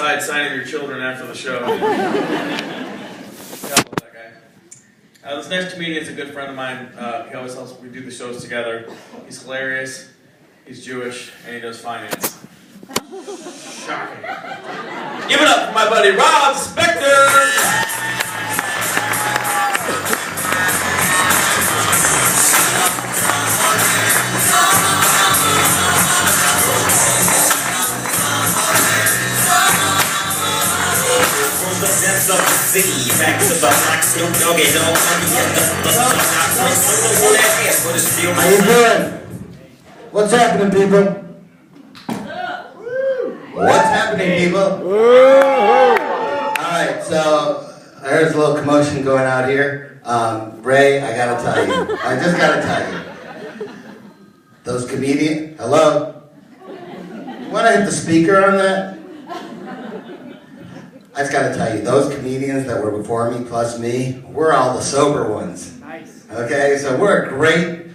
outside signing your children after the show. God love that guy. This next comedian is a good friend of mine. He always helps we do the shows together. He's hilarious, he's Jewish, and he does finance. Shocking. Give it up for my buddy Rob Spector! How you doing? What's happening, people? What's happening, people? Alright, so there's a little commotion going out here. Ray, I gotta tell you. I just gotta tell you. Those comedians, hello? Wanna hit the speaker on that? I just gotta tell you, those comedians that were before me, plus me, we're all the sober ones. Nice. Okay, so we're a great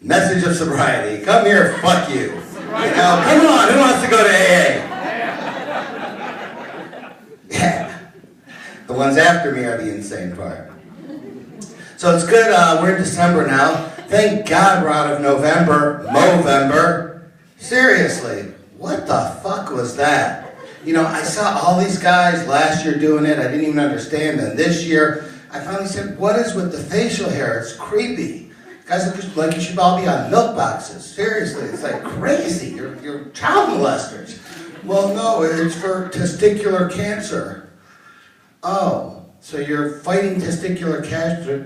message of sobriety. Come here, fuck you. You know, come on, who wants to go to AA? Yeah. The ones after me are the insane part. So it's good, we're in December now. Thank God we're out of November, Movember. Seriously, what the fuck was that? You know, I saw all these guys last year doing it. I didn't even understand. And this year, I finally said, what is with the facial hair? It's creepy. Guys look like you should all be on milk boxes. Seriously, it's like crazy. You're child molesters. Well, no, it's for testicular cancer. Oh, so you're fighting testicular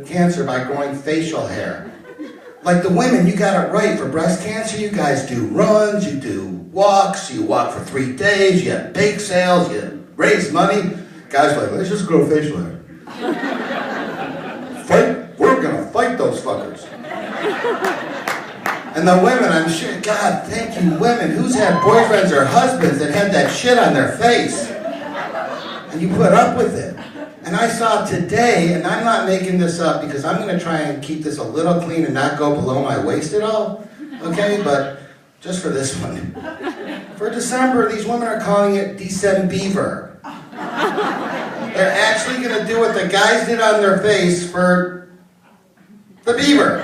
cancer by growing facial hair. Like the women, you got it right. For breast cancer, you guys do runs, you do walks, you walk for 3 days, you have bake sales, you raise money. Guys are like, let's just grow facial hair. Fight? We're gonna fight those fuckers. And the women, I'm sure, God, thank you, women. Who's had boyfriends or husbands that had that shit on their face? And you put up with it. And I saw today, and I'm not making this up because I'm going to try and keep this a little clean and not go below my waist at all, okay? But just for this one. For December, these women are calling it December. They're actually going to do what the guys did on their face for the beaver.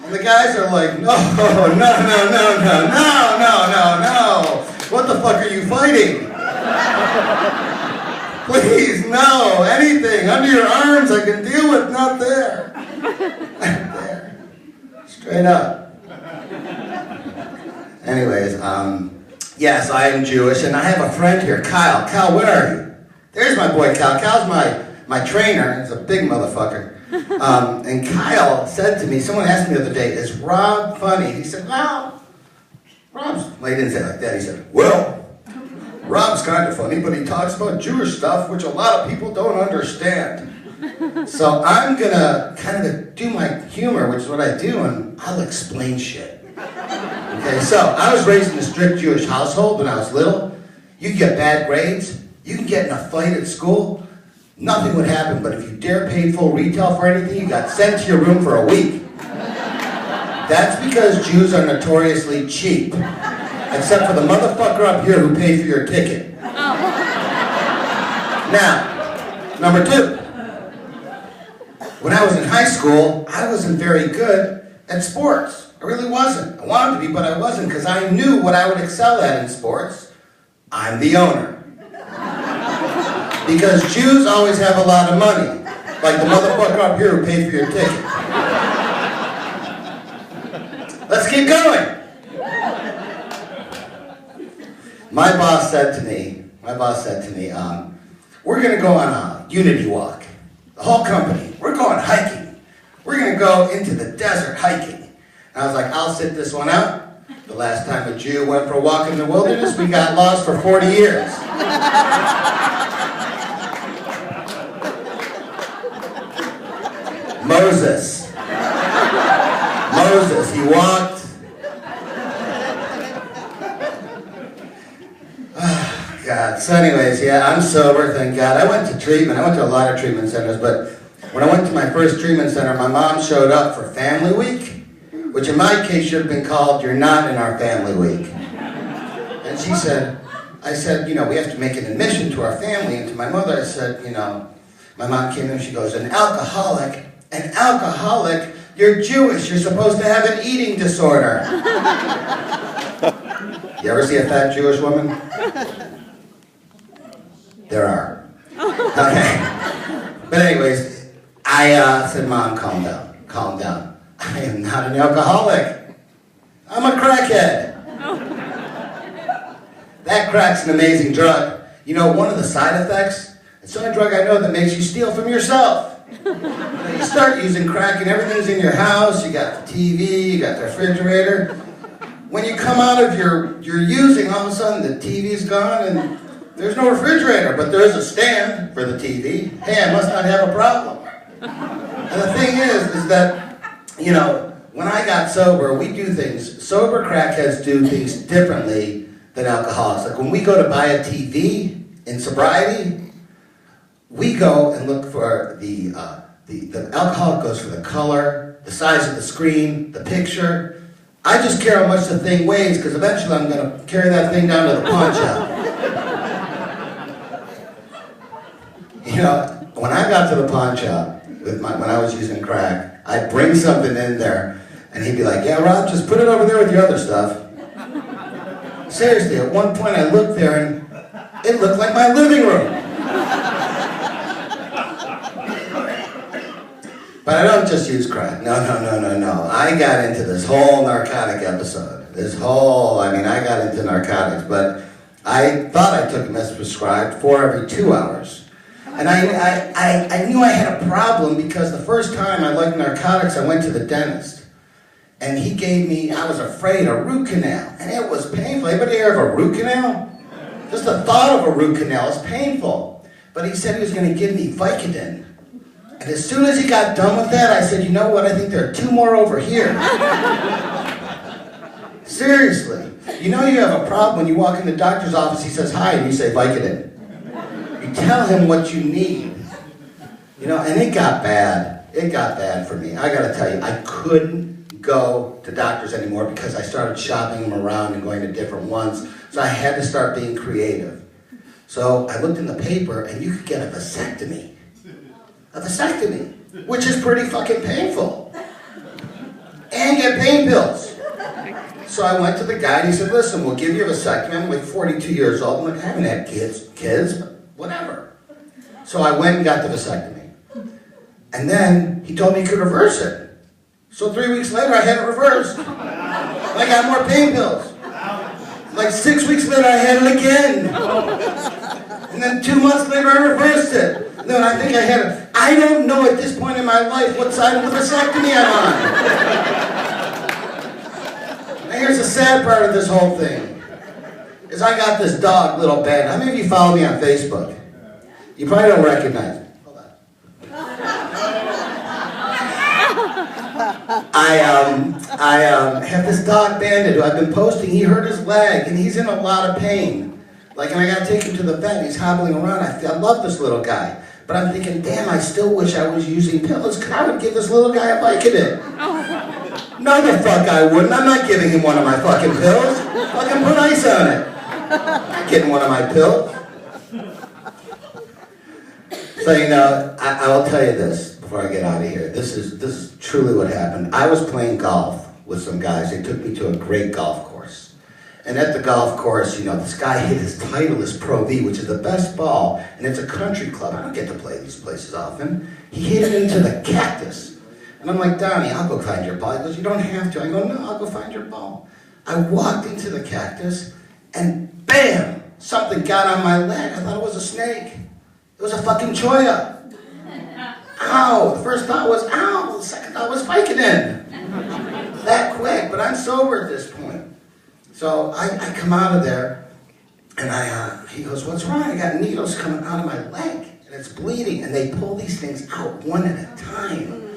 And the guys are like, no. What the fuck are you fighting? Please, no, anything under your arms I can deal with, not there. There. Straight up. Anyways, yes, I am Jewish, and I have a friend here, Kyle. Kyle, where are you? There's my boy Kyle. Kyle's my trainer. He's a big motherfucker. And Kyle said to me, someone asked me the other day, is Rob funny? He said, well, well, he didn't say it like that. He said, well, Rob's kind of funny, but he talks about Jewish stuff, which a lot of people don't understand. So I'm going to kind of do my humor, which is what I do, and I'll explain shit. Okay, so I was raised in a strict Jewish household when I was little. You could get bad grades. You can get in a fight at school. Nothing would happen, but if you dare pay full retail for anything, you got sent to your room for a week. That's because Jews are notoriously cheap. Except for the motherfucker up here who paid for your ticket. Now, number 2. When I was in high school, I wasn't very good at sports. I really wasn't. I wanted to be, but I wasn't, because I knew what I would excel at in sports. I'm the owner. Because Jews always have a lot of money. Like the motherfucker up here who paid for your ticket. Let's keep going. My boss said to me, we're going to go on a unity walk. The whole company, we're going hiking. We're going to go into the desert hiking. And I was like, I'll sit this one out. The last time a Jew went for a walk in the wilderness, we got lost for 40 years. Moses, he walked. God. So anyways, yeah, I'm sober, thank God. I went to treatment. I went to a lot of treatment centers, but when I went to my first treatment center, my mom showed up for Family Week, which in my case should have been called, You're Not in Our Family Week. And she said, I said, you know, we have to make an admission to our family. And to my mother, I said, you know, my mom came in and she goes, an alcoholic, you're Jewish, you're supposed to have an eating disorder. You ever see a fat Jewish woman? There are. Okay. But anyways, I said, Mom, calm down. I am not an alcoholic. I'm a crackhead. That crack's an amazing drug. You know, one of the side effects, it's the only drug I know that makes you steal from yourself. You start using crack and everything's in your house, you got the TV, you got the refrigerator. When you come out of your using, all of a sudden the TV's gone and there's no refrigerator, but there's a stand for the TV. Hey, I must not have a problem. And the thing is that, you know, when I got sober, we do things, sober crackheads do things differently than alcoholics. Like when we go to buy a TV in sobriety, we go and look for the alcoholic goes for the color, the size of the screen, the picture. I just care how much the thing weighs because eventually I'm going to carry that thing down to the pawn shop. You know, when I got to the pawn shop, when I was using crack, I'd bring something in there and he'd be like, yeah, Rob, just put it over there with your other stuff. Seriously, at one point I looked there and it looked like my living room. But I don't just use crack. No. I got into this whole narcotic episode. I got into narcotics, but I thought I took them as prescribed 4 every 2 hours. And I knew I had a problem because the first time I liked narcotics, I went to the dentist. And he gave me, I was afraid, a root canal. And it was painful. Anybody hear of a root canal? Just the thought of a root canal is painful. But he said he was going to give me Vicodin. And as soon as he got done with that, I said, you know what, I think there are 2 more over here. Seriously. You know you have a problem when you walk in the doctor's office, he says hi, and you say Vicodin. You tell him what you need. You know, and it got bad. It got bad for me. I gotta tell you, I couldn't go to doctors anymore because I started shopping them around and going to different ones. So I had to start being creative. So I looked in the paper, and you could get a vasectomy. A vasectomy, which is pretty fucking painful. And get pain pills. So I went to the guy and he said, listen, we'll give you a vasectomy. I'm like 42 years old. I'm like, I haven't had kids, but whatever. So I went and got the vasectomy. And then he told me he could reverse it. So 3 weeks later I had it reversed. I got more pain pills. Like 6 weeks later I had it again. And then 2 months later I reversed it. No, I think I had it. I don't know at this point in my life what side of the vasectomy I'm on. Now here's the sad part of this whole thing. Is I got this dog, Little Ben. How many of you follow me on Facebook? You probably don't recognize me. Hold on. I have this dog Bandit who I've been posting. He hurt his leg and he's in a lot of pain. And I gotta take him to the vet. He's hobbling around. I love this little guy. But I'm thinking, damn, I still wish I was using pills because I would give this little guy a Vicodin. No, the fuck I wouldn't. I'm not giving him one of my fucking pills. Fucking put ice on it. I'm not getting one of my pills. So, you know, I will tell you this before I get out of here. This is truly what happened. I was playing golf with some guys. They took me to a great golf course. And at the golf course, you know, this guy hit his Titleist Pro V, which is the best ball, and it's a country club. I don't get to play these places often. He hit it into the cactus. And I'm like, Donnie, I'll go find your ball. He goes, you don't have to. I go, no, I'll go find your ball. I walked into the cactus, and bam, something got on my leg. I thought it was a snake. It was a fucking choya. Ow. The first thought was, ow. The second thought was Vicodin. That quick, but I'm sober at this point. So I come out of there, and he goes, what's wrong? I got needles coming out of my leg, and it's bleeding. And they pull these things out one at a time.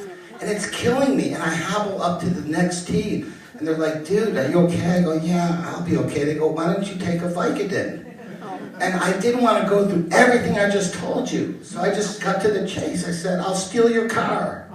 And it's killing me. And I hobble up to the next tee, and they're like, dude, are you okay? I go, yeah, I'll be okay. They go, why don't you take a Vicodin? And I didn't want to go through everything I just told you. So I just cut to the chase. I said, I'll steal your car.